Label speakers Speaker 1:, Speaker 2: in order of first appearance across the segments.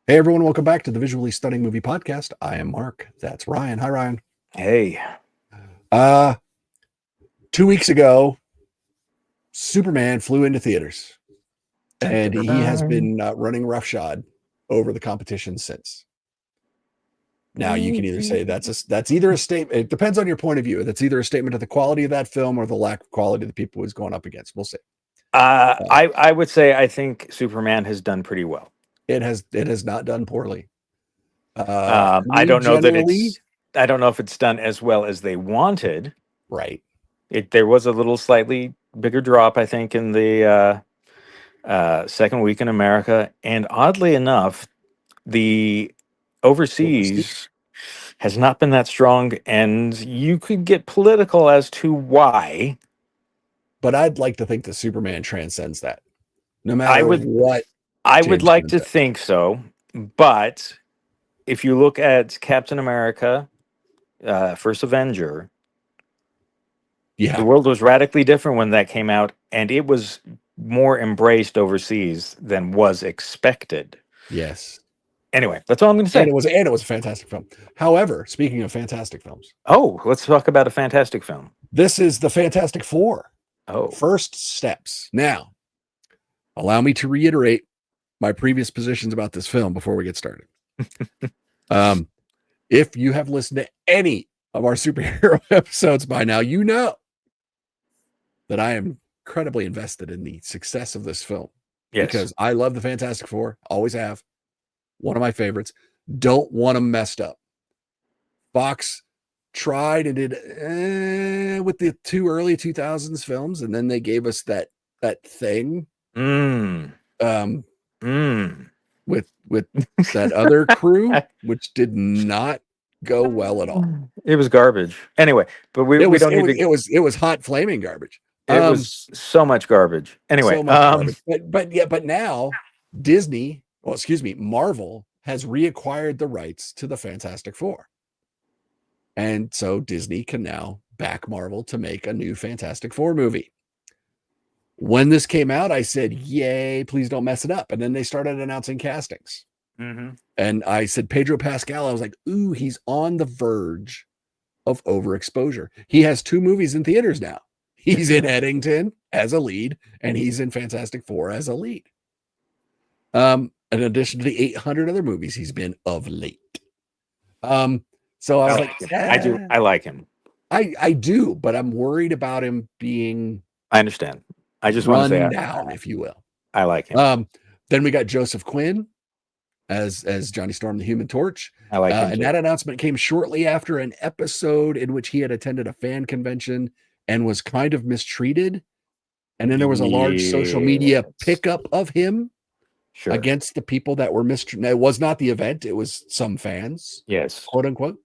Speaker 1: Hey everyone, welcome back to the Visually Stunning Movie Podcast. I am Mark. That's Ryan. Hi Ryan.
Speaker 2: Hey.
Speaker 1: 2 weeks ago, Superman flew into theaters, and he has been running roughshod over the competition since. Now you can either say that's either a statement. It depends on your point of view. That's either a statement of the quality of that film or the lack of quality of the people he's going up against. We'll see.
Speaker 2: I would say I think Superman has done pretty well.
Speaker 1: It has not done poorly.
Speaker 2: I don't know I don't know if it's done as well as they wanted.
Speaker 1: Right.
Speaker 2: There was a little slightly bigger drop, I think, in the second week in America, and oddly enough, the overseas has not been that strong, and you could get political as to why.
Speaker 1: But I'd like to think that Superman transcends that. No matter what.
Speaker 2: I would like to think so, but if you look at Captain America, First Avenger, the world was radically different when that came out, and it was more embraced overseas than was expected.
Speaker 1: Yes.
Speaker 2: Anyway, that's all I'm going to say.
Speaker 1: And it was a fantastic film. However, speaking of fantastic films.
Speaker 2: Oh, let's talk about a fantastic film.
Speaker 1: This is the Fantastic Four.
Speaker 2: Oh.
Speaker 1: First steps. Now, allow me to reiterate my previous positions about this film before we get started. If you have listened to any of our superhero episodes by now, you know that I am incredibly invested in the success of this film.
Speaker 2: Yes.
Speaker 1: Because I love the Fantastic Four, always have. One of my favorites. Don't want them messed up. Fox tried and did with the two early 2000s films, and then they gave us that thing. With that other crew, which did not go well at all.
Speaker 2: It was garbage. Anyway, but
Speaker 1: it was hot flaming garbage.
Speaker 2: It was so much garbage. Anyway,
Speaker 1: so much garbage. But now Marvel has reacquired the rights to the Fantastic Four. And so Disney can now back Marvel to make a new Fantastic Four movie. When this came out, I said, yay, please don't mess it up. And then they started announcing castings.
Speaker 2: Mm-hmm.
Speaker 1: And I said, Pedro Pascal, I was like, ooh, he's on the verge of overexposure. He has 2 movies in theaters now. He's in Eddington as a lead, and he's in Fantastic Four as a lead. In addition to the 800 other movies he's been of late. So I was like,
Speaker 2: I like him.
Speaker 1: I do, but I'm worried about him being.
Speaker 2: I understand. I just want to say
Speaker 1: down, if you will.
Speaker 2: I like him.
Speaker 1: Then we got Joseph Quinn as Johnny Storm, the Human Torch.
Speaker 2: I like him
Speaker 1: and that announcement came shortly after an episode in which he had attended a fan convention and was kind of mistreated. And then there was a large social media pickup of him against the people that were mistreated. It was not the event; it was some fans,
Speaker 2: yes,
Speaker 1: quote unquote.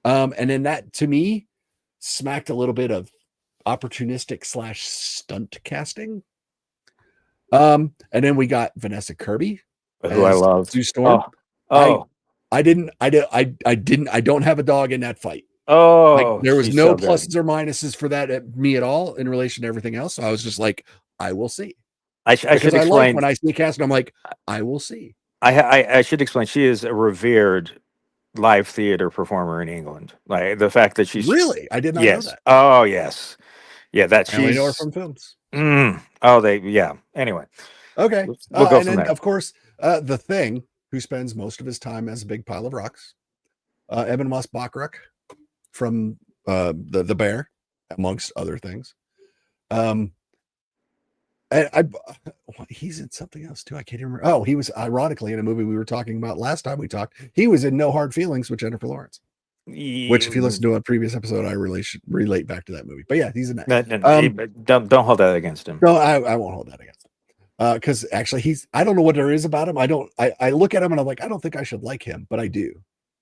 Speaker 1: And then that, to me, smacked a little bit of opportunistic / stunt casting. And then we got Vanessa Kirby,
Speaker 2: who I love.
Speaker 1: Sue Storm. I don't have a dog in that fight. There was no pluses or minuses for that at me at all in relation to everything else. So I was just like, I will see.
Speaker 2: I should explain.
Speaker 1: Like when I see a cast, I'm like, I will see.
Speaker 2: I should explain. She is a revered live theater performer in England. Like the fact that she's
Speaker 1: really, I did not know that.
Speaker 2: Oh yes, yeah. That
Speaker 1: I only know her from films.
Speaker 2: Anyway,
Speaker 1: okay.
Speaker 2: We'll go
Speaker 1: and
Speaker 2: from
Speaker 1: then,
Speaker 2: there.
Speaker 1: of course, the Thing, who spends most of his time as a big pile of rocks, Evan Moss-Bachrach from the Bear, amongst other things. And he's in something else too. I can't even remember. Oh, he was ironically in a movie we were talking about last time we talked. He was in No Hard Feelings with Jennifer Lawrence, which, if you listen to a previous episode, I really should relate back to that movie. But yeah, he's in that.
Speaker 2: Don't hold that against him.
Speaker 1: No, I won't hold that against him. Because actually, I don't know what there is about him. I look at him and I'm like, I don't think I should like him, but I do.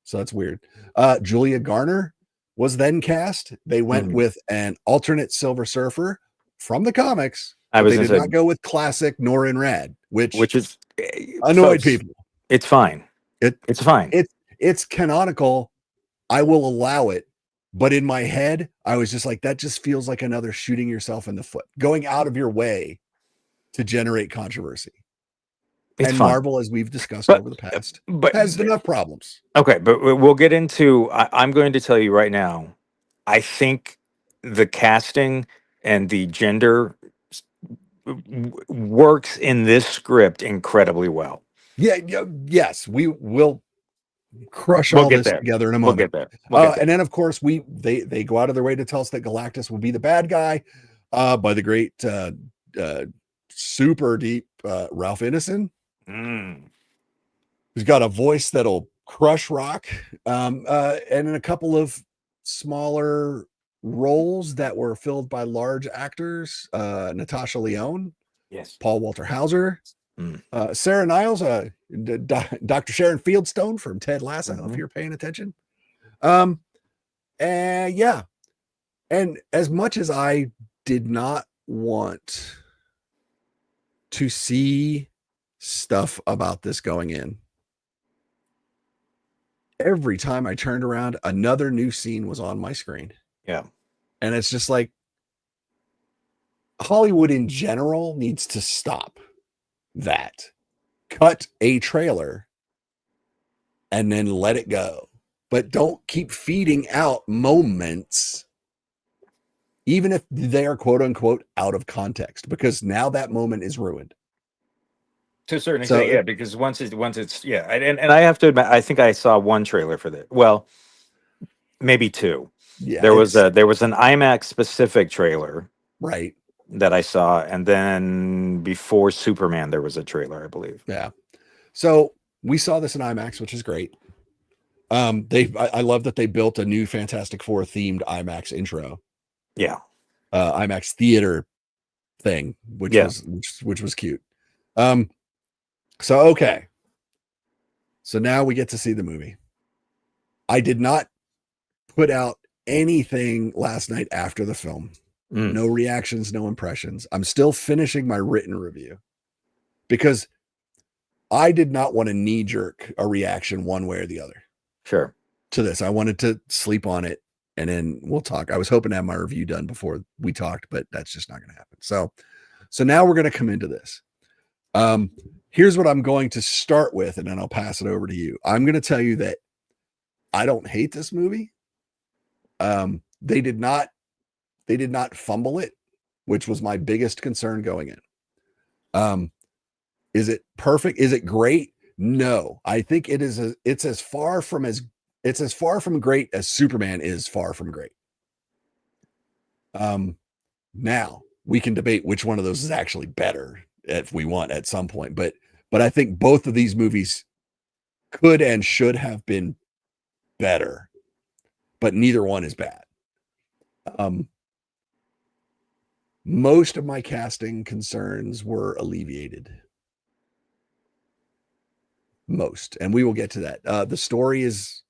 Speaker 1: So that's weird. Julia Garner was then cast. They went with an alternate Silver Surfer from the comics. They did not go with classic Norrin Rad, which is annoyed people.
Speaker 2: It's fine. It's fine.
Speaker 1: It's canonical. I will allow it. But in my head, I was just like, that just feels like another shooting yourself in the foot, going out of your way to generate controversy.
Speaker 2: It's
Speaker 1: And
Speaker 2: fine.
Speaker 1: Marvel, as we've discussed
Speaker 2: But
Speaker 1: over the past,
Speaker 2: but
Speaker 1: has enough problems.
Speaker 2: okay, but we'll get into. I'm going to tell you right now. I think the casting and the gender works in this script incredibly well.
Speaker 1: Yeah, yes, we will crush
Speaker 2: We'll
Speaker 1: all
Speaker 2: get
Speaker 1: this
Speaker 2: there.
Speaker 1: together in a
Speaker 2: We'll
Speaker 1: moment.
Speaker 2: get there. We'll get there.
Speaker 1: And then, of course, they go out of their way to tell us that Galactus will be the bad guy by the great, super deep Ralph Ineson.
Speaker 2: Mm.
Speaker 1: He's got a voice that'll crush rock, and in a couple of smaller roles that were filled by large actors, Natasha Lyonne,
Speaker 2: Yes.
Speaker 1: Paul Walter Hauser,
Speaker 2: Mm.
Speaker 1: Sarah Niles, Dr. Sharon Fieldstone from Ted Lasso, if you're paying attention. And yeah, and as much as I did not want to see stuff about this going in, every time I turned around, another new scene was on my screen.
Speaker 2: Yeah.
Speaker 1: And it's just like Hollywood in general needs to stop that. Cut a trailer and then let it go. But don't keep feeding out moments, even if they are quote unquote out of context, because now that moment is ruined.
Speaker 2: To a certain
Speaker 1: So,
Speaker 2: extent, yeah, because once it's yeah, and I have to admit, I think I saw one trailer for that. Well, maybe two.
Speaker 1: yeah,
Speaker 2: There was
Speaker 1: it's
Speaker 2: an IMAX specific trailer
Speaker 1: right.
Speaker 2: that I saw, and then before Superman, there was a trailer, I believe.
Speaker 1: Yeah. So we saw this in IMAX, which is great. I love that they built a new Fantastic Four themed IMAX intro.
Speaker 2: Yeah.
Speaker 1: IMAX theater thing, which
Speaker 2: Yeah.
Speaker 1: was cute. So okay. So now we get to see the movie. I did not put out anything last night after the film. No reactions, no impressions. I'm still finishing my written review because I did not want to knee jerk a reaction one way or the other.
Speaker 2: Sure.
Speaker 1: To this. I wanted to sleep on it and then we'll talk. I was hoping to have my review done before we talked, but that's just not going to happen. So now we're going to come into this. Here's what I'm going to start with, and then I'll pass it over to you. I'm going to tell you that I don't hate this movie. They did not fumble it, which was my biggest concern going in. Is it perfect? Is it great? No, I think it's as far from great as Superman is far from great. Now we can debate which one of those is actually better if we want at some point, but I think both of these movies could and should have been better, but neither one is bad. Most of my casting concerns were alleviated. Most, and we will get to that. The story is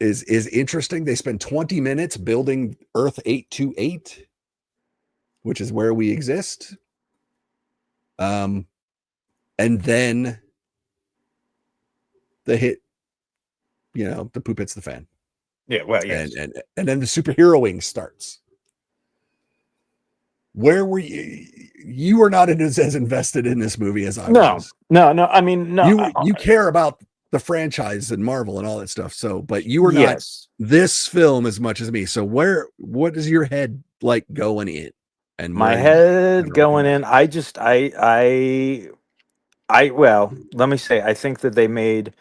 Speaker 1: interesting. They spend 20 minutes building Earth 828, which is where we exist. And then the hit, the poop hits the fan.
Speaker 2: Yeah, well, yes.
Speaker 1: And then the superheroing starts. Where were you? You were not as invested in this movie as I was.
Speaker 2: No. I mean, no.
Speaker 1: You care about the franchise and Marvel and all that stuff. So, but you were not this film as much as me. So what is your head like going in? And
Speaker 2: my head going in, well, let me say, I think that they made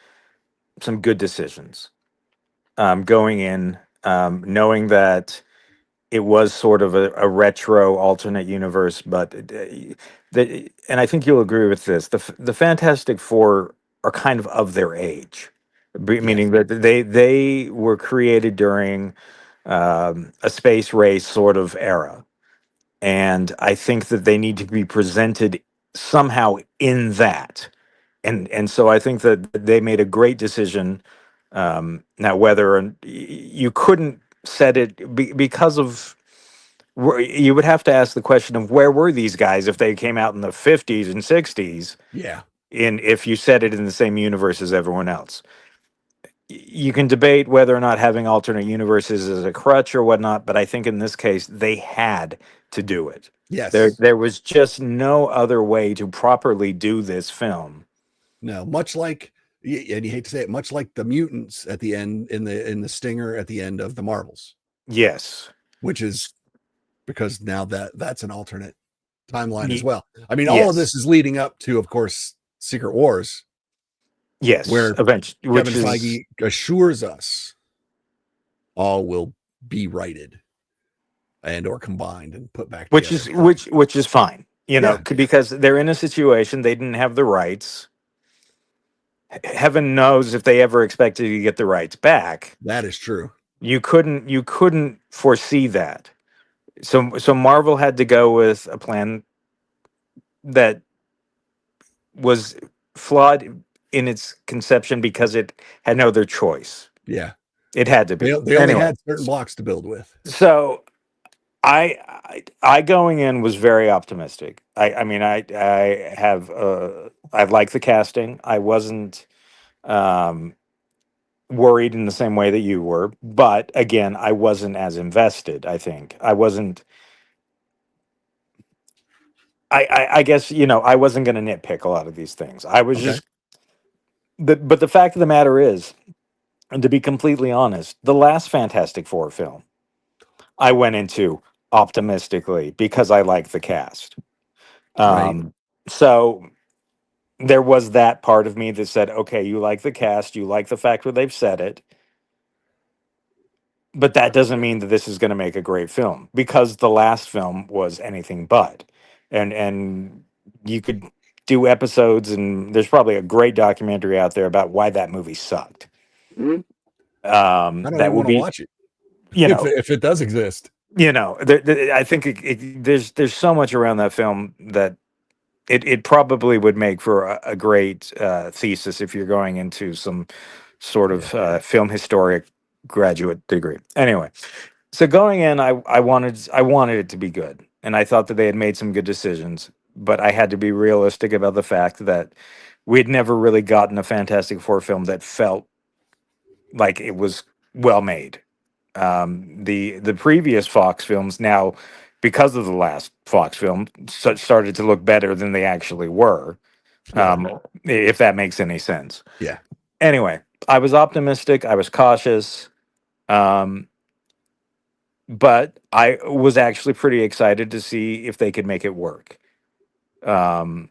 Speaker 2: some good decisions going in, knowing that it was sort of a retro alternate universe, but and I think you'll agree with this. The Fantastic Four are kind of their age, meaning that they were created during a space race sort of era, and I think that they need to be presented somehow in that, and so I think that they made a great decision. Now, whether you couldn't set it because of you would have to ask the question of where were these guys if they came out in the 50s and 60s, if you set it in the same universe as everyone else. You can debate whether or not having alternate universes is a crutch or whatnot, but I think in this case they had to do it.
Speaker 1: Yes.
Speaker 2: There was just no other way to properly do this film.
Speaker 1: No, much like, and you hate to say it, much like the mutants at the end in the stinger at the end of the Marvels.
Speaker 2: Yes.
Speaker 1: Which is because now that's an alternate timeline as
Speaker 2: Ye-
Speaker 1: well. I mean, all of
Speaker 2: Yes.
Speaker 1: this is leading up to, of course, Secret Wars,
Speaker 2: Yes.
Speaker 1: where
Speaker 2: Eventually, which
Speaker 1: Kevin
Speaker 2: is
Speaker 1: Feige assures us all will be righted and or combined and put back together.
Speaker 2: which is fine,
Speaker 1: Yeah,
Speaker 2: because they're in a situation they didn't have the rights. Heaven knows if they ever expected to get the rights back.
Speaker 1: that is true.
Speaker 2: You couldn't foresee that. So Marvel had to go with a plan that was flawed in its conception because it had no other choice.
Speaker 1: Yeah,
Speaker 2: It had to be.
Speaker 1: they only
Speaker 2: Anyway,
Speaker 1: had certain blocks to build with.
Speaker 2: so I going in was very optimistic. I mean I have I like the casting. I wasn't um worried in the same way that you were, but again, I wasn't as invested. I think I wasn't. I guess I wasn't going to nitpick a lot of these things. I was
Speaker 1: Okay,
Speaker 2: just but the fact of the matter is, and to be completely honest, the last Fantastic Four film I went into optimistically because I like the cast.
Speaker 1: right.
Speaker 2: Um, so there was that part of me that said, okay, you like the cast, you like the fact that they've said it, but that doesn't mean that this is going to make a great film because the last film was anything but. And you could do episodes, and there's probably a great documentary out there about why that movie sucked.
Speaker 1: Mhm. I don't
Speaker 2: That
Speaker 1: even
Speaker 2: would
Speaker 1: want to
Speaker 2: be,
Speaker 1: watch it
Speaker 2: you know,
Speaker 1: if it does exist.
Speaker 2: I think there's so much around that film that it probably would make for a great thesis if you're going into some sort of film historic graduate degree. Anyway, so going in, I wanted it to be good, and I thought that they had made some good decisions, but I had to be realistic about the fact that we'd never really gotten a Fantastic Four film that felt like it was well made. The previous Fox films now, because of the last Fox film, started to look better than they actually were.
Speaker 1: Yeah,
Speaker 2: If that makes any sense.
Speaker 1: yeah,
Speaker 2: Anyway, I was optimistic. I was cautious. Um, but I was actually pretty excited to see if they could make it work. Um,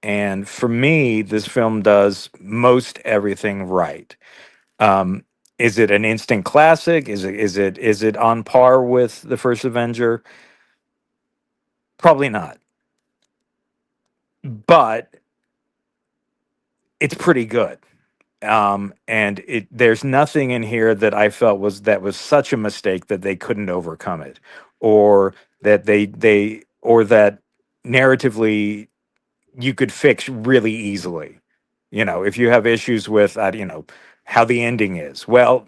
Speaker 2: and for me, this film does most everything right. Um, is it an instant classic? Is it on par with the first Avenger? Probably not, but it's pretty good. And there's nothing in here that I felt was such a mistake that they couldn't overcome it, or that or that narratively you could fix really easily. If you have issues with how the ending is, well,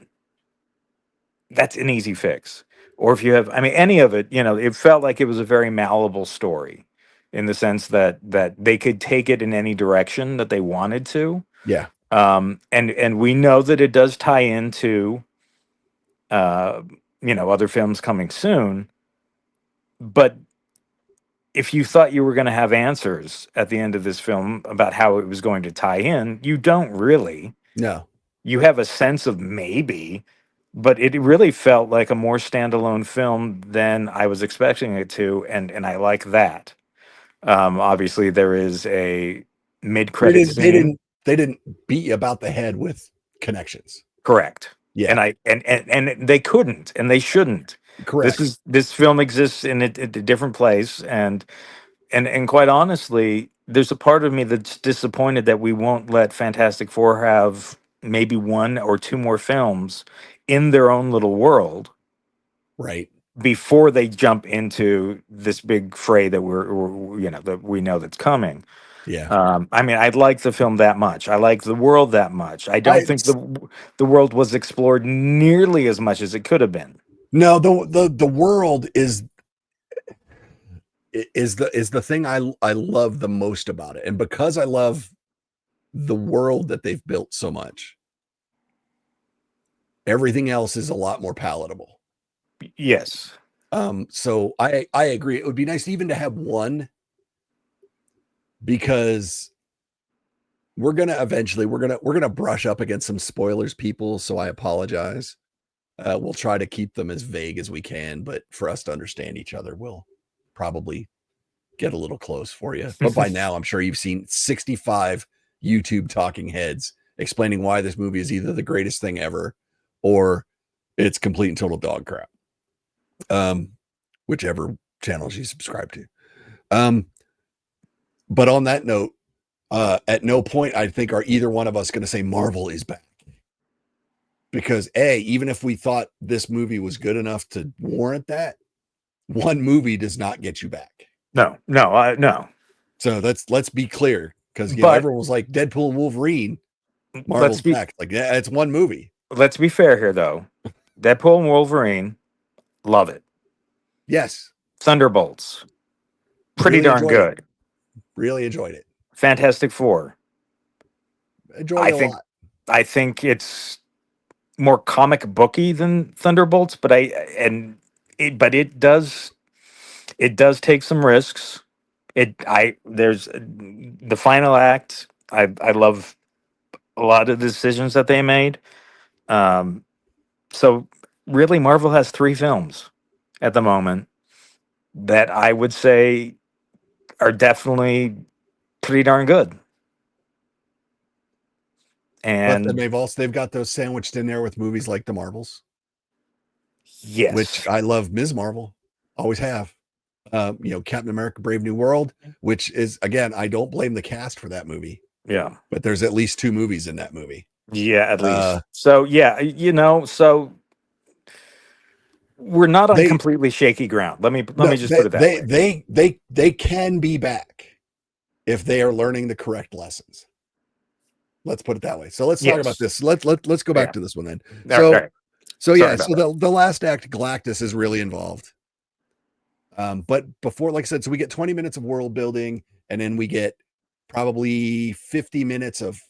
Speaker 2: that's an easy fix. Or if you have, I mean, any of it, it felt like it was a very malleable story in the sense that they could take it in any direction that they wanted to.
Speaker 1: yeah.
Speaker 2: And we know that it does tie into uh, other films coming soon. But if you thought you were going to have answers at the end of this film about how it was going to tie in, you don't really.
Speaker 1: No,
Speaker 2: You have a sense of maybe, but it really felt like a more standalone film than I was expecting it to, and I like that. Obviously, there is a
Speaker 1: they
Speaker 2: mid-credit
Speaker 1: didn't. They
Speaker 2: scene.
Speaker 1: didn't. They didn't beat you about the head with connections.
Speaker 2: Correct. And
Speaker 1: Yeah,
Speaker 2: I and they couldn't, and they shouldn't.
Speaker 1: correct.
Speaker 2: This film exists in a different place, and quite honestly, there's a part of me that's disappointed that we won't let Fantastic Four have maybe one or two more films in their own little world
Speaker 1: Right.
Speaker 2: before they jump into this big fray that that we know that's coming.
Speaker 1: Yeah.
Speaker 2: I mean, I like the film that much. I like the world that much. I don't
Speaker 1: I
Speaker 2: think the world was explored nearly as much as it could have been.
Speaker 1: no. The world is the thing I love the most about it, and because I love the world that they've built so much, everything else is a lot more palatable.
Speaker 2: Yes.
Speaker 1: So I agree. It would be nice even to have one, because we're gonna brush up against some spoilers, people. So I apologize. We'll try to keep them as vague as we can, but for us to understand each other, we'll probably get a little close for you. But by now, I'm sure you've seen 65 YouTube talking heads explaining why this movie is either the greatest thing ever or it's complete and total dog crap. Whichever channels you subscribe to. But on that note, at no point I think are either one of us going to say Marvel is back. Because even if we thought this movie was good enough to warrant that, one movie does not get you back.
Speaker 2: No.
Speaker 1: So let's be clear, because everyone was like Deadpool and Wolverine, Marvel's back. Like, yeah, it's one movie.
Speaker 2: Let's be fair here, though. Deadpool and Wolverine, love it.
Speaker 1: Yes.
Speaker 2: Thunderbolts, pretty darn good.
Speaker 1: Really enjoyed it.
Speaker 2: Fantastic Four,
Speaker 1: enjoyed it a lot.
Speaker 2: I think it's more comic booky than Thunderbolts, but it does take some risks. There's the final act. I love a lot of the decisions that they made. So really, Marvel has 3 films at the moment that I would say are definitely pretty darn good. And
Speaker 1: but then they've got those sandwiched in there with movies like the Marvels.
Speaker 2: Yes.
Speaker 1: Which I love. Ms. Marvel. Always have. Captain America Brave New World, which is, again, I don't blame the cast for that movie.
Speaker 2: Yeah.
Speaker 1: But there's at least 2 movies in that movie.
Speaker 2: Yeah, at least. So yeah, so we're not on completely shaky ground. Let me just put it that way.
Speaker 1: They can be back if they are learning the correct lessons. Let's put it that way. So let's talk about this. Let's go back to this one then. So the last act, Galactus is really involved. But before, like I said, so we get 20 minutes of world building, and then we get probably 50 minutes of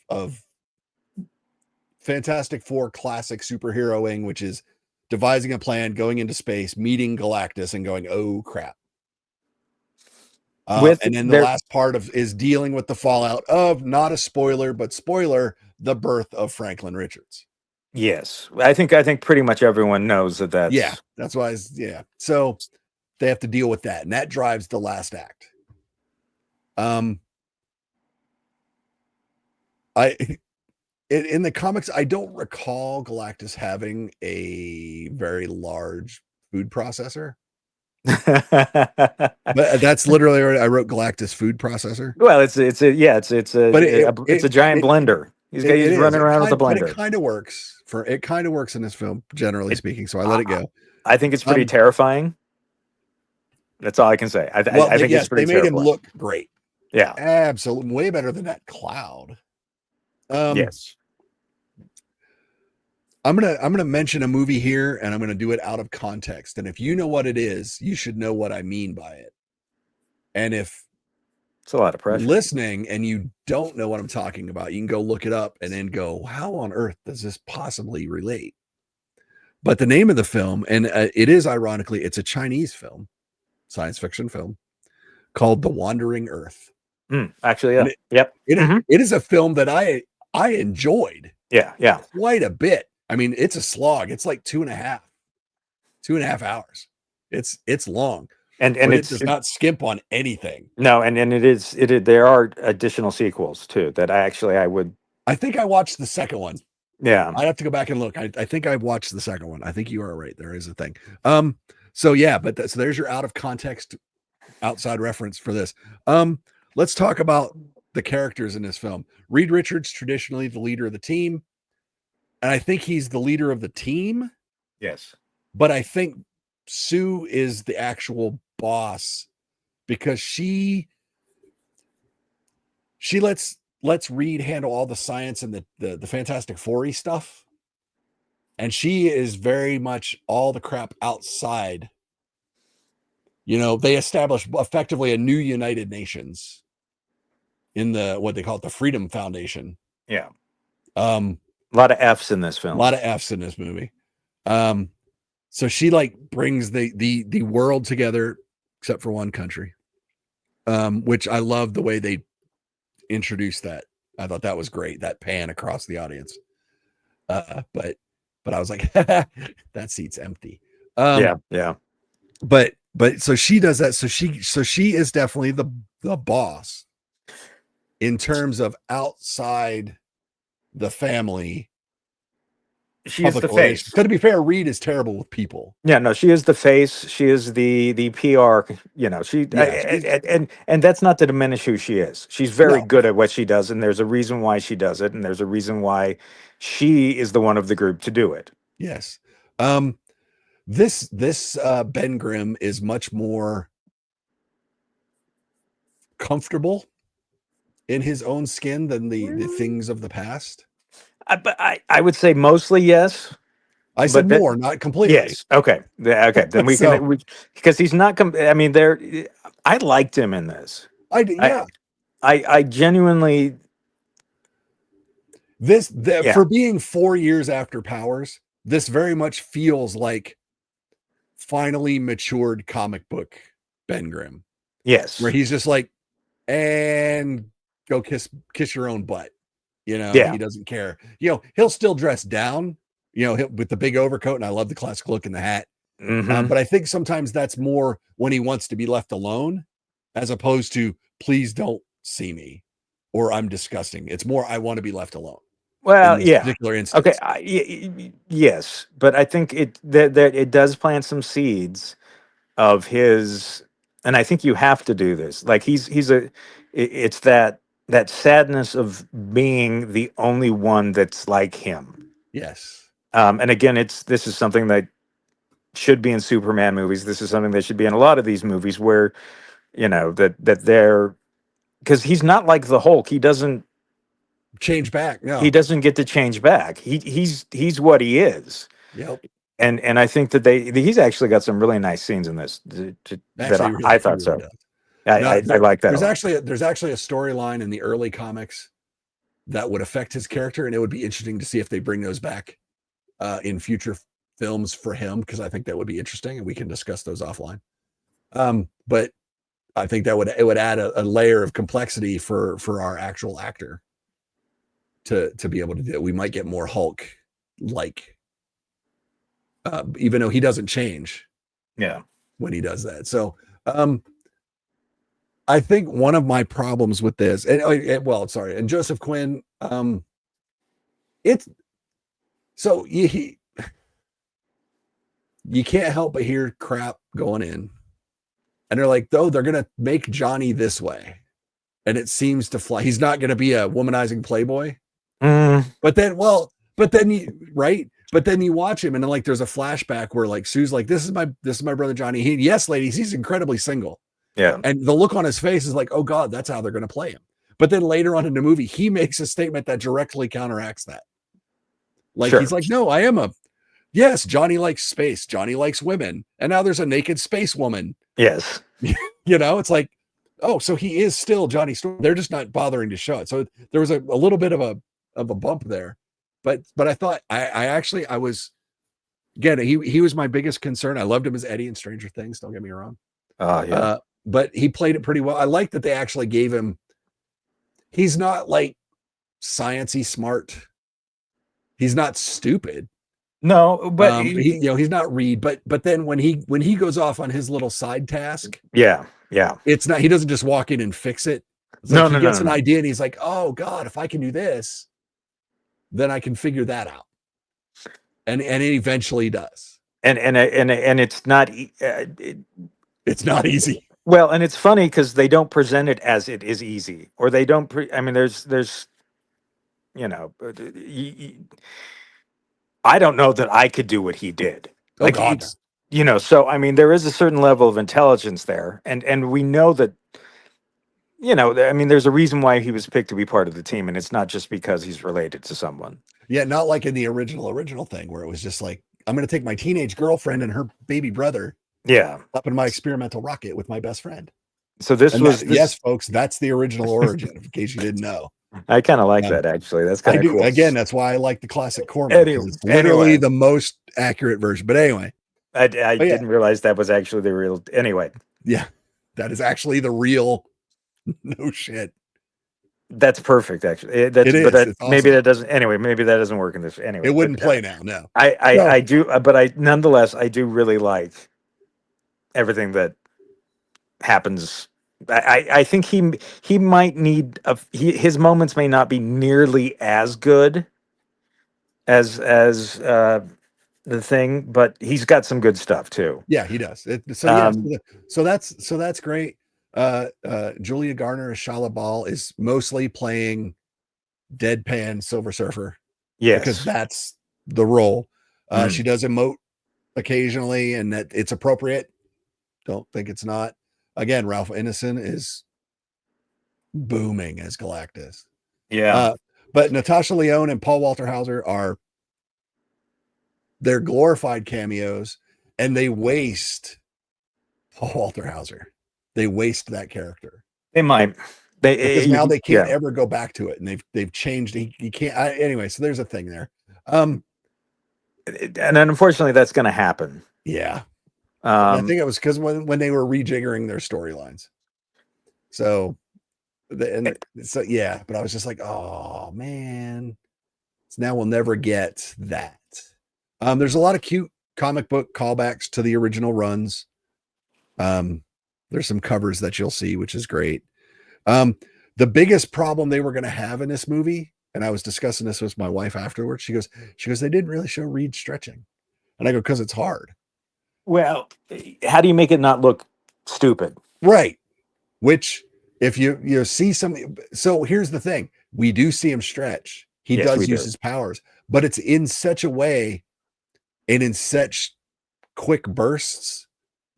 Speaker 1: Fantastic Four classic superheroing, which is devising a plan, going into space, meeting Galactus, and going, oh crap. And then the last part is dealing with the fallout of, not a spoiler, but spoiler, the birth of Franklin Richards.
Speaker 2: Yes, I think pretty much everyone knows that.
Speaker 1: That's why. So they have to deal with that, and that drives the last act. In the comics, I don't recall Galactus having a very large food processor. But that's literally what I wrote, Galactus food processor.
Speaker 2: Well, it's a giant blender. He's running around with a blender.
Speaker 1: But it kind of works in this film, generally speaking. So I let it go.
Speaker 2: I think it's pretty terrifying. That's all I can say. I think it's pretty terrifying. They made him
Speaker 1: look great.
Speaker 2: Yeah,
Speaker 1: absolutely, way better than that cloud.
Speaker 2: Yes.
Speaker 1: I'm gonna mention a movie here, and I'm gonna do it out of context. And if you know what it is, you should know what I mean by it. And if
Speaker 2: it's a lot of pressure
Speaker 1: listening and you don't know what I'm talking about, you can go look it up and then go, how on earth does this possibly relate? But the name of the film, and it is ironically, it's a Chinese film, science fiction film called The Wandering Earth.
Speaker 2: Actually, yeah.
Speaker 1: It is a film that I enjoyed.
Speaker 2: Yeah.
Speaker 1: Quite a bit. I mean, it's a slog. It's like 2.5 hours. It's long. And it does not skimp on anything.
Speaker 2: No, and there are additional sequels too that I
Speaker 1: think I watched the second one.
Speaker 2: Yeah.
Speaker 1: I'd have to go back and look. I think I watched the second one. I think you are right. There is a thing. So there's your out of context outside reference for this. Let's talk about the characters in this film. Reed Richards, traditionally the leader of the team. And I think he's the leader of the team.
Speaker 2: Yes.
Speaker 1: But I think Sue is the actual boss, because she lets Reed handle all the science and the Fantastic Four-y stuff. And she is very much all the crap outside. They established effectively a new United Nations in what they call it, the Freedom Foundation.
Speaker 2: Yeah. A lot of F's in this film.
Speaker 1: A lot of F's in this movie. So she like brings the world together, except for one country, which I love the way they introduced that. I thought that was great. That pan across the audience. But I was like, that seat's empty.
Speaker 2: Yeah.
Speaker 1: But so she does that. So she is definitely the boss in terms of outside the family.
Speaker 2: She is the
Speaker 1: Relations.
Speaker 2: face.
Speaker 1: To be fair, Reed is terrible with people.
Speaker 2: Yeah, no, she is the face. She is the PR. You know, and that's not to diminish who she is. She's very good at what she does, and there's a reason why she does it, and there's a reason why she is the one of the group to do it.
Speaker 1: Yes. This Ben Grimm is much more comfortable in his own skin than the things of the past.
Speaker 2: But I would say mostly yes.
Speaker 1: I said more, not completely.
Speaker 2: Yes. Okay. Okay. Then we can, because he's not. I mean, I liked him in this. I genuinely.
Speaker 1: For being 4 years after Powers, this very much feels like finally matured comic book Ben Grimm.
Speaker 2: Yes.
Speaker 1: Where he's just like, and go kiss your own butt. You know, he doesn't care. You know, he'll still dress down, you know, with the big overcoat. And I love the classic look in the hat.
Speaker 2: Mm-hmm.
Speaker 1: But I think sometimes that's more when he wants to be left alone, as opposed to please don't see me or I'm disgusting. It's more I want to be left alone.
Speaker 2: Well,
Speaker 1: in this particular instance.
Speaker 2: Okay. Yes, but I think it does plant some seeds of his, and I think you have to do this. Like it's that sadness of being the only one that's like him.
Speaker 1: Yes.
Speaker 2: And again, this is something that should be in Superman movies. This is something that should be in a lot of these movies where, you know, that they're, because he's not like the Hulk. He doesn't
Speaker 1: change back. No,
Speaker 2: he doesn't get to change back. He's what he is.
Speaker 1: Yep.
Speaker 2: And I think that he's actually got some really nice scenes in this that I thought so. I like that.
Speaker 1: There's actually a storyline in the early comics that would affect his character, and it would be interesting to see if they bring those back in future films for him, because I think that would be interesting, and we can discuss those offline. But I think that it would add a layer of complexity for our actual actor to be able to do it. We might get more Hulk like, even though he doesn't change.
Speaker 2: Yeah.
Speaker 1: When he does that. So, I think one of my problems with this, and Joseph Quinn, it's so you can't help but hear crap going in, and they're like, they're gonna make Johnny this way, and it seems to fly. He's not gonna be a womanizing playboy. But then you watch him, and then like there's a flashback where like Sue's like, this is my brother Johnny. Yes, ladies, he's incredibly single.
Speaker 2: Yeah.
Speaker 1: And the look on his face is like, oh God, that's how they're going to play him. But then later on in the movie, he makes a statement that directly counteracts that. Like, He's like, no, yes, Johnny likes space. Johnny likes women. And now there's a naked space woman.
Speaker 2: Yes.
Speaker 1: You know, it's like, oh, so he is still Johnny Storm. They're just not bothering to show it. So there was a little bit of a bump there. But I thought I was, again, he was my biggest concern. I loved him as Eddie in Stranger Things. Don't get me wrong. But he played it pretty well. I like that they actually gave him, he's not like sciencey smart. He's not stupid.
Speaker 2: No, but
Speaker 1: he's not Reed, but then when he goes off on his little side task,
Speaker 2: it's
Speaker 1: not, he doesn't just walk in and fix it. It's like he gets an idea and he's like, oh God, if I can do this, then I can figure that out. And it eventually does. And
Speaker 2: it's not
Speaker 1: it's not easy.
Speaker 2: Well, and it's funny because they don't present it as it is easy, or they don't. I mean, there's, you know, I don't know that I could do what he did.
Speaker 1: Like, God.
Speaker 2: You know, so I mean, there is a certain level of intelligence there, and we know that. You know, I mean, there's a reason why he was picked to be part of the team, and it's not just because he's related to someone.
Speaker 1: Yeah, not like in the original thing where it was just like, I'm going to take my teenage girlfriend and her baby brother.
Speaker 2: Yeah.
Speaker 1: Up in my experimental rocket with my best friend.
Speaker 2: So
Speaker 1: yes, folks, that's the original origin, in case you didn't know.
Speaker 2: I kind of like that, actually. That's kind of cool.
Speaker 1: Again, that's why I like the classic Corman. It's literally the most accurate version. But anyway.
Speaker 2: I
Speaker 1: But yeah,
Speaker 2: didn't realize that was actually the real. Anyway,
Speaker 1: yeah, that is actually the real. No shit.
Speaker 2: that's perfect. Actually,
Speaker 1: It is. It's
Speaker 2: maybe
Speaker 1: awesome.
Speaker 2: that doesn't. Anyway, maybe that doesn't work in this. Anyway,
Speaker 1: It
Speaker 2: but
Speaker 1: wouldn't play now. No.
Speaker 2: I do. But I nonetheless I do really like everything that happens. I think he might need his moments may not be nearly as good as the thing, but he's got some good stuff too.
Speaker 1: Yeah, he does.
Speaker 2: Um,
Speaker 1: So that's great. Julia Garner as Shala Ball is mostly playing deadpan Silver Surfer because
Speaker 2: yes.
Speaker 1: that's the role.
Speaker 2: Mm.
Speaker 1: She does emote occasionally, and that it's appropriate. Don't think it's not. Again, Ralph Ineson is booming as Galactus.
Speaker 2: Yeah.
Speaker 1: But Natasha Lyonne and Paul Walter Hauser are they're glorified cameos, and they waste Paul Walter Hauser. They waste that character.
Speaker 2: They might.
Speaker 1: Because now they can't
Speaker 2: Yeah.
Speaker 1: ever go back to it, and they've changed. He can't anyway. So there's a thing there.
Speaker 2: And unfortunately, that's going to happen.
Speaker 1: Yeah, I think it was because when they were rejiggering their storylines. So, yeah, but I was just like, oh man, so now we'll never get that. There's a lot of cute comic book callbacks to the original runs. There's some covers that you'll see, which is great. The biggest problem they were going to have in this movie, and I was discussing this with my wife afterwards. She goes, they didn't really show Reed stretching, and I go, because it's hard.
Speaker 2: Well, how do you make it not look stupid?
Speaker 1: Right. Which, if you see something, so here's the thing: we do see him stretch. He does use his powers, but it's in such a way and in such quick bursts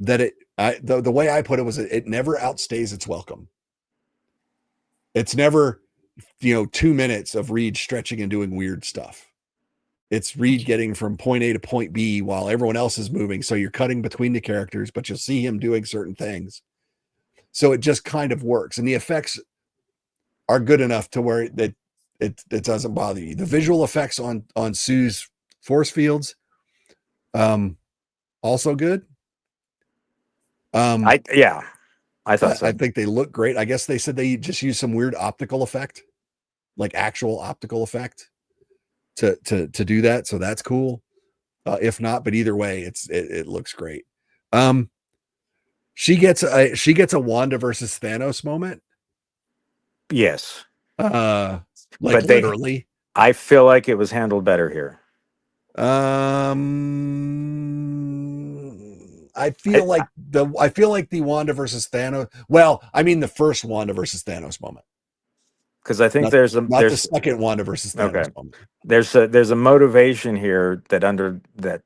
Speaker 1: that the way I put it was it never outstays its welcome. It's never, 2 minutes of Reed stretching and doing weird stuff. It's Reed getting from point A to point B while everyone else is moving. So you're cutting between the characters, but you'll see him doing certain things. So it just kind of works. And the effects are good enough to where it doesn't bother you. The visual effects on Sue's force fields, also good.
Speaker 2: I thought so.
Speaker 1: I think they look great. I guess they said they just used some weird optical effect, like actual optical effect to do that. So that's cool. If not, but either way, it looks great. She gets a Wanda versus Thanos moment.
Speaker 2: Yes.
Speaker 1: But literally.
Speaker 2: I feel like it was handled better here.
Speaker 1: I feel like the Wanda versus Thanos. Well, I mean the first Wanda versus Thanos moment.
Speaker 2: Because I think
Speaker 1: there's the second Wanda versus Thanos moment.
Speaker 2: There's a motivation here that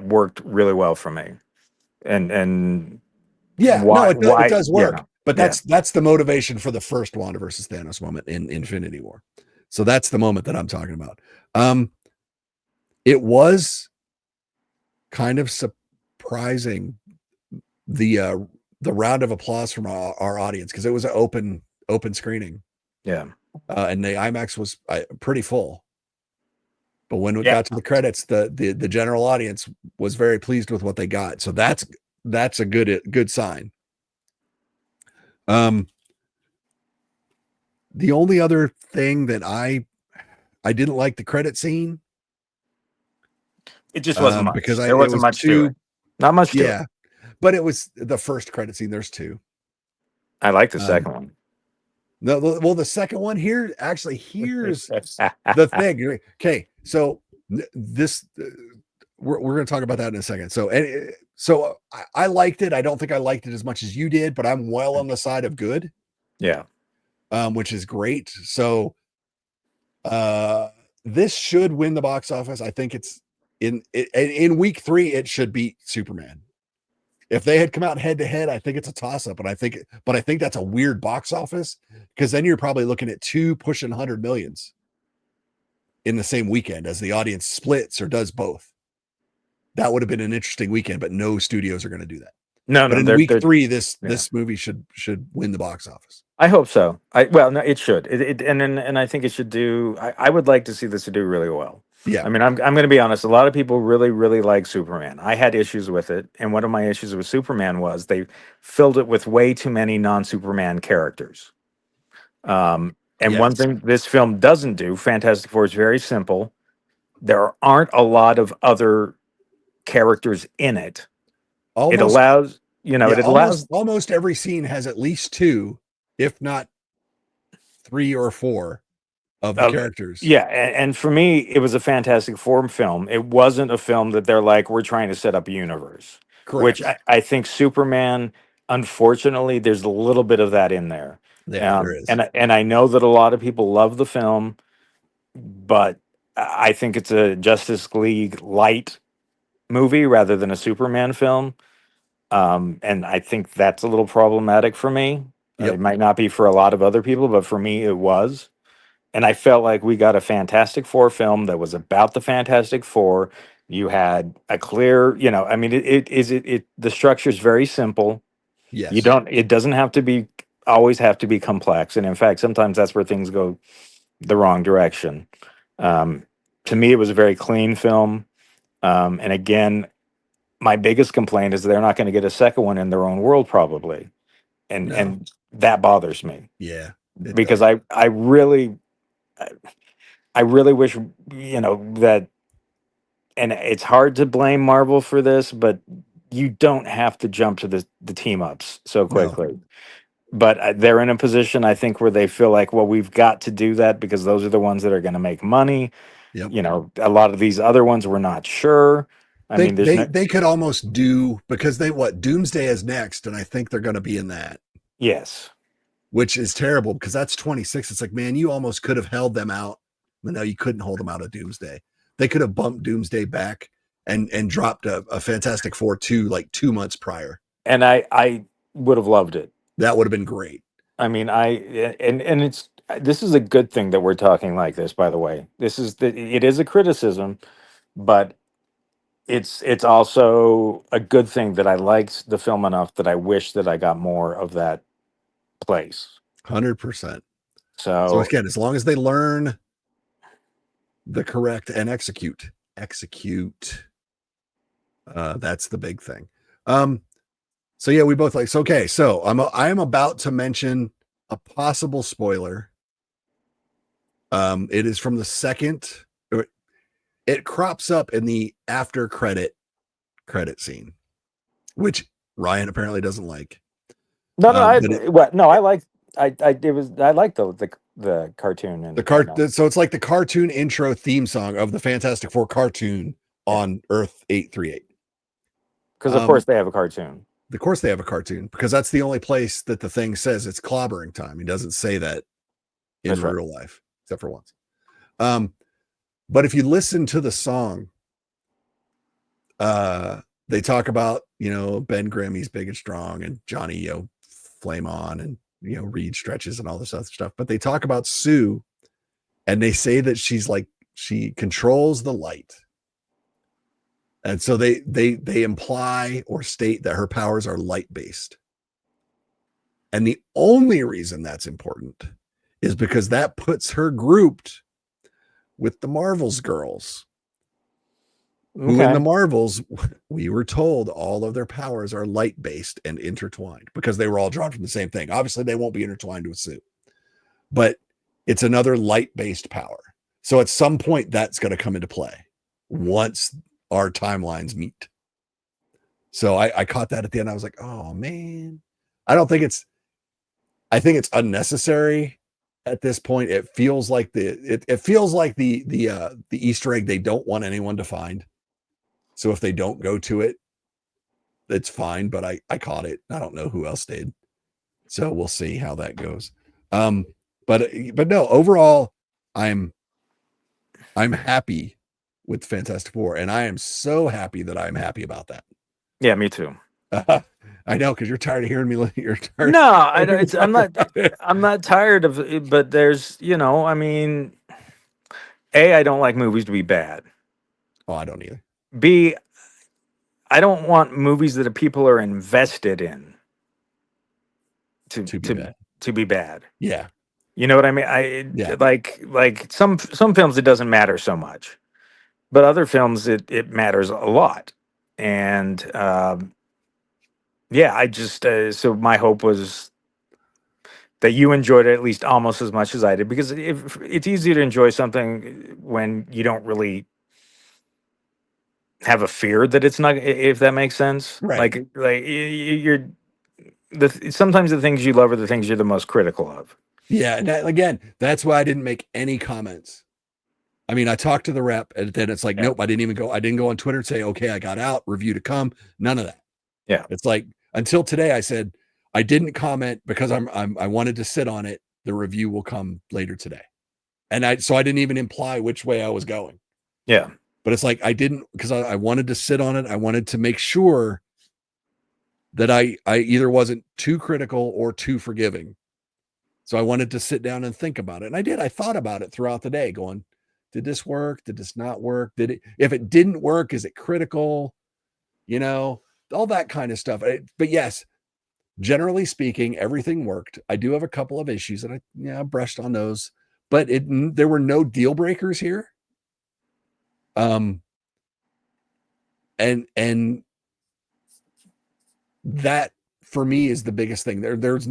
Speaker 2: worked really well for me, and
Speaker 1: yeah, it does work.
Speaker 2: Yeah,
Speaker 1: but that's the motivation for the first Wanda versus Thanos moment in Infinity War. So that's the moment that I'm talking about. It was kind of surprising the round of applause from our audience because it was an open screening.
Speaker 2: Yeah.
Speaker 1: And the IMAX was pretty full. But when we got to the credits, the general audience was very pleased with what they got. So that's a good sign. The only other thing that I didn't like the credit scene.
Speaker 2: It just wasn't much.
Speaker 1: Because
Speaker 2: there wasn't much to it. Not much to it.
Speaker 1: But it was the first credit scene. There's two.
Speaker 2: I like the second one.
Speaker 1: No, well, the second one here's the thing. Okay, so this we're going to talk about that in a second. So I liked it. I don't think I liked it as much as you did, but I'm well on the side of good.
Speaker 2: Yeah.
Speaker 1: Which is great. So this should win the box office. I think it's in week 3 it should beat Superman. If they had come out head to head, I think it's a toss up, but I think that's a weird box office because then you're probably looking at 2 pushing 100 millions in the same weekend as the audience splits or does both. That would have been an interesting weekend, but no studios are going to do that. But in week 3, this movie should win the box office.
Speaker 2: I hope so. It should. And I think it should do. I would like to see this to do really well.
Speaker 1: Yeah.
Speaker 2: I mean, I'm going to be honest. A lot of people really, really like Superman. I had issues with it, and one of my issues with Superman was they filled it with way too many non-Superman characters. And one
Speaker 1: Yes.
Speaker 2: thing this film doesn't do, Fantastic Four, is very simple. There aren't a lot of other characters in it. It
Speaker 1: Almost,
Speaker 2: allows,
Speaker 1: yeah,
Speaker 2: it allows.
Speaker 1: almost every scene has at least two, if not three or four of the characters.
Speaker 2: Yeah, and for me, it was a Fantastic Four film. It wasn't a film that they're like, we're trying to set up a universe, which
Speaker 1: Correct.
Speaker 2: I think Superman, unfortunately, there's a little bit of that in there.
Speaker 1: Yeah, there is.
Speaker 2: And I know that a lot of people love the film, but I think it's a Justice League light movie rather than a Superman film. And I think that's a little problematic for me. It
Speaker 1: Yep.
Speaker 2: might not be for a lot of other people, but for me, it was. And I felt like we got a Fantastic Four film that was about the Fantastic Four. You had a clear, I mean, the structure is very simple.
Speaker 1: Yes.
Speaker 2: It doesn't have to be, always have to be complex. And in fact, sometimes that's where things go the wrong direction. To me, it was a very clean film. And again, my biggest complaint is they're not going to get a second one in their own world, probably.
Speaker 1: No.
Speaker 2: And that bothers me.
Speaker 1: Yeah.
Speaker 2: Because I really wish, that, and it's hard to blame Marvel for this, but you don't have to jump to the team ups so quickly.
Speaker 1: No.
Speaker 2: But they're in a position, I think, where they feel like, well, we've got to do that because those are the ones that are going to make money.
Speaker 1: Yep.
Speaker 2: A lot of these other ones we're not sure.
Speaker 1: They could almost do, because Doomsday is next, and I think they're going to be in that.
Speaker 2: Yes.
Speaker 1: Which is terrible because that's 26. It's like, man, you almost could have held them out. But no, you couldn't hold them out of Doomsday. They could have bumped Doomsday back and dropped a Fantastic Four 2 like 2 months prior.
Speaker 2: And I would have loved it.
Speaker 1: That would have been great.
Speaker 2: I mean, this is a good thing that we're talking like this, by the way. It is a criticism, but it's also a good thing that I liked the film enough that I wish that I got more of that place.
Speaker 1: 100%.
Speaker 2: So
Speaker 1: again, as long as they learn the correct and execute, that's the big thing. So yeah, we both like. So okay, so I am about to mention a possible spoiler. It is from the second. It crops up in the after credit scene, which Ryan apparently doesn't like.
Speaker 2: No, I like the cartoon and
Speaker 1: so it's like the cartoon intro theme song of the Fantastic Four cartoon on Earth 838.
Speaker 2: Because of course they have a cartoon.
Speaker 1: Of course they have a cartoon, because that's the only place that the thing says it's clobbering time. He doesn't say that in real life, except for once. But if you listen to the song, they talk about, Ben Grimm, he's big and strong, and Johnny, flame on, and Reed stretches and all this other stuff. But they talk about Sue, and they say that she controls the light. And so they imply or state that her powers are light based. And the only reason that's important is because that puts her grouped with the Marvels girls. Okay. Who in the Marvels, we were told all of their powers are light based and intertwined because they were all drawn from the same thing. Obviously, they won't be intertwined with Sue, but it's another light based power. So at some point, that's going to come into play once our timelines meet. So I caught that at the end. I was like, oh man, I think it's unnecessary at this point. It feels like the Easter egg they don't want anyone to find. So if they don't go to it, it's fine. But I caught it. I don't know who else did. So we'll see how that goes. But no, overall, I'm happy with Fantastic Four, and I am so happy that I'm happy about that.
Speaker 2: Yeah, me too.
Speaker 1: I know, because you're tired of hearing me. You're tired.
Speaker 2: No, I'm not. I'm not tired of it, but there's, I mean, A, I don't like movies to be bad.
Speaker 1: Oh, I don't either.
Speaker 2: B, I don't want movies that people are invested in to be bad.
Speaker 1: Yeah.
Speaker 2: You know what I mean? Like some films, it doesn't matter so much. But other films, it matters a lot. And yeah, I just so my hope was that you enjoyed it at least almost as much as I did, because if it's easy to enjoy something when you don't really have a fear that it's not, if that makes sense.
Speaker 1: Right.
Speaker 2: Like you're sometimes the things you love are the things you're the most critical of.
Speaker 1: Yeah, and again, that's why I didn't make any comments. I mean, I talked to the rep, and then it's like, nope, I didn't go on Twitter and say, okay, I got out, review to come. None of that.
Speaker 2: Yeah.
Speaker 1: It's like, until today, I said I didn't comment because I wanted to sit on it. The review will come later today. And I didn't even imply which way I was going.
Speaker 2: Yeah.
Speaker 1: But it's like, I didn't, because I wanted to sit on it. I wanted to make sure that I either wasn't too critical or too forgiving. So I wanted to sit down and think about it. And I did. I thought about it throughout the day, going, did this work? Did this not work? If it didn't work, is it critical? You know, all that kind of stuff. But yes, generally speaking, everything worked. I do have a couple of issues, and I brushed on those, but there were no deal breakers here. And that for me is the biggest thing. There's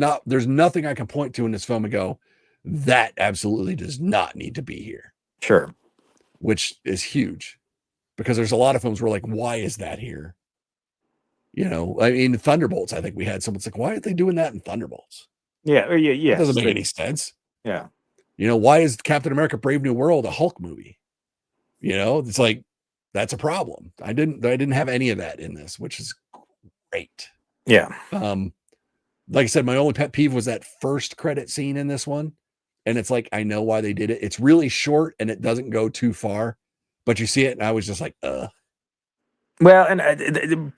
Speaker 1: nothing I can point to in this film and go, that absolutely does not need to be here.
Speaker 2: Sure.
Speaker 1: Which is huge, because there's a lot of films where like, why is that here? You know, I mean, Thunderbolts, I think we had someone's like, why aren't they doing that in Thunderbolts?
Speaker 2: Yeah. Yeah.
Speaker 1: It doesn't make any sense.
Speaker 2: Yeah.
Speaker 1: You know, why is Captain America Brave New World a Hulk movie? You know, it's like, that's a problem. I didn't have any of that in this, which is great.
Speaker 2: Yeah.
Speaker 1: Like I said, my only pet peeve was that first credit scene in this one. And it's like, I know why they did it. It's really short and it doesn't go too far, but you see it and I was just like,
Speaker 2: Well, and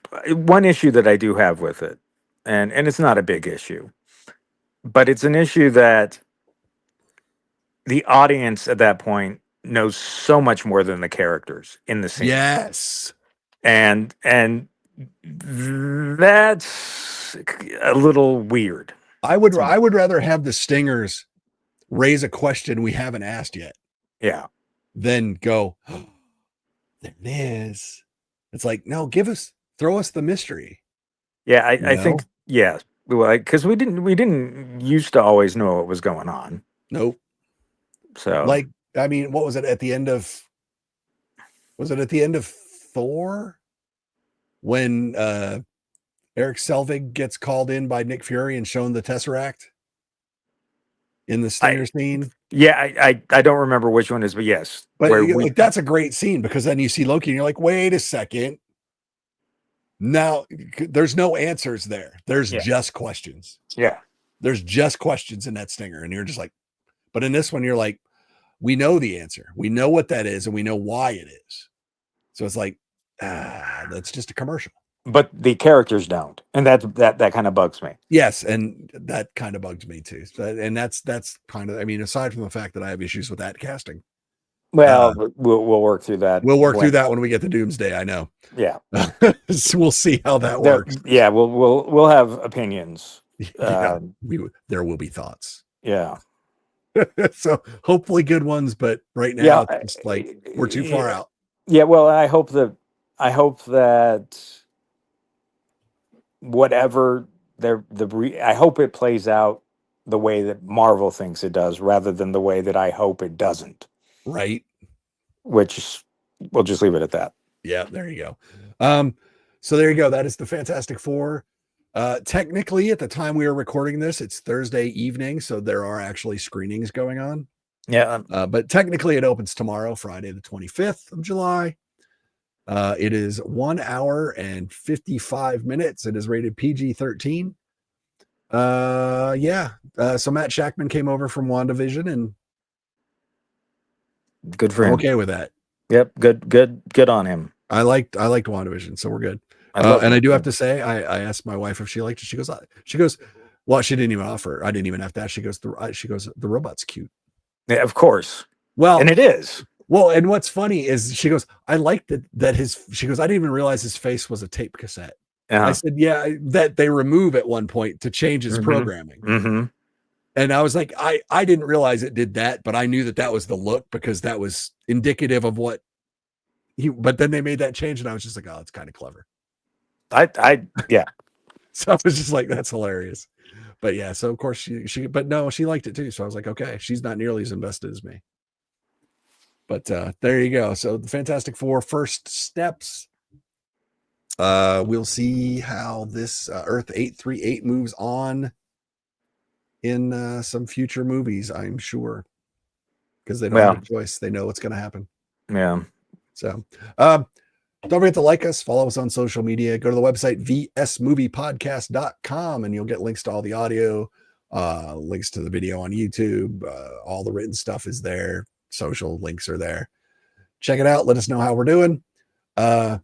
Speaker 2: one issue that I do have with it, and it's not a big issue, but it's an issue that the audience at that point knows so much more than the characters in the scene.
Speaker 1: Yes.
Speaker 2: And that's a little weird.
Speaker 1: I would rather have the Stingers raise a question we haven't asked yet.
Speaker 2: Yeah.
Speaker 1: Than go, oh, there it is. It's like, no, throw us the mystery.
Speaker 2: Yeah, I think, yeah. Because we didn't used to always know what was going on.
Speaker 1: Nope.
Speaker 2: So,
Speaker 1: like, I mean, what was it at the end of Thor when Eric Selvig gets called in by Nick Fury and shown the Tesseract in the Stinger scene?
Speaker 2: Yeah, I don't remember which one is, but yes.
Speaker 1: But that's a great scene, because then you see Loki and you're like, wait a second. Now, there's no answers there. There's just questions.
Speaker 2: Yeah.
Speaker 1: There's just questions in that Stinger. And you're just like, but in this one, you're like, we know the answer. We know what that is, and we know why it is. So it's like, that's just a commercial.
Speaker 2: But the characters don't. And that kind of bugs me.
Speaker 1: Yes, and that kind of bugs me too. And that's kind of, I mean, aside from the fact that I have issues with that casting.
Speaker 2: Well, we'll work through that.
Speaker 1: We'll work through that when we get to Doomsday, I know.
Speaker 2: Yeah.
Speaker 1: So we'll see how that works.
Speaker 2: Yeah, we'll have opinions.
Speaker 1: There will be thoughts.
Speaker 2: Yeah.
Speaker 1: So hopefully good ones, but right now it's like we're too far out.
Speaker 2: Yeah, well, I hope that whatever I hope it plays out the way that Marvel thinks it does, rather than the way that I hope it doesn't.
Speaker 1: Right.
Speaker 2: Which we'll just leave it at that.
Speaker 1: Yeah, there you go. So there you go. That is the Fantastic Four. Technically, at the time we are recording this, it's Thursday evening, so there are actually screenings going on.
Speaker 2: Yeah.
Speaker 1: But technically it opens tomorrow, Friday the 25th of July. It is 1 hour and 55 minutes. It is rated PG-13. So Matt Shakman came over from WandaVision, and
Speaker 2: good for him.
Speaker 1: Okay with that.
Speaker 2: Yep, good on him.
Speaker 1: I liked WandaVision, so we're good. And I do have to say, I asked my wife if she liked it. She goes, well, she didn't even offer. I didn't even have to ask. She goes, the robot's cute.
Speaker 2: Yeah, of course.
Speaker 1: Well,
Speaker 2: and it is.
Speaker 1: Well, and what's funny is she goes, I liked she goes, I didn't even realize his face was a tape cassette. I said, yeah, that they remove at one point to change his programming.
Speaker 2: Mm-hmm.
Speaker 1: And I was like, I didn't realize it did that, but I knew that was the look, because that was indicative of what but then they made that change, and I was just like, oh, it's kind of clever.
Speaker 2: Yeah.
Speaker 1: So I was just like, that's hilarious. But yeah, so of course she but no, she liked it too. So I was like, okay, she's not nearly as invested as me. But there you go. So the Fantastic Four first steps. We'll see how this Earth 838 moves on in some future movies, I'm sure. Because they don't have a choice. They know what's going to happen.
Speaker 2: Yeah.
Speaker 1: So don't forget to like us, follow us on social media, go to the website vsmoviepodcast.com, and you'll get links to all the audio, links to the video on YouTube. All the written stuff is there. Social links are there. Check it out. Let us know how we're doing. Till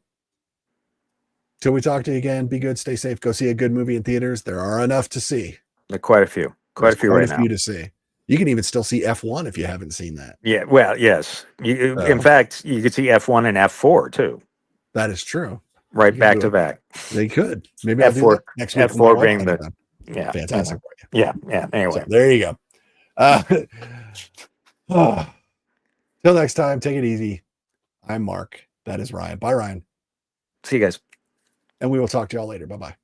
Speaker 1: we talk to you again, be good, stay safe, go see a good movie in theaters. There are enough to see.
Speaker 2: There are quite a few. Quite a few right now.
Speaker 1: To see. You can even still see F1 if you haven't seen that.
Speaker 2: Yeah, well, yes. In fact, you could see F1 and F4 too.
Speaker 1: That is true.
Speaker 2: Right, back to back.
Speaker 1: They could. Maybe
Speaker 2: F4,
Speaker 1: I'll do that next week.
Speaker 2: F4 being the
Speaker 1: fantastic.
Speaker 2: Yeah. Anyway,
Speaker 1: so there you go. Till next time, take it easy. I'm Mark. That is Ryan. Bye, Ryan.
Speaker 2: See you guys.
Speaker 1: And we will talk to y'all later. Bye-bye.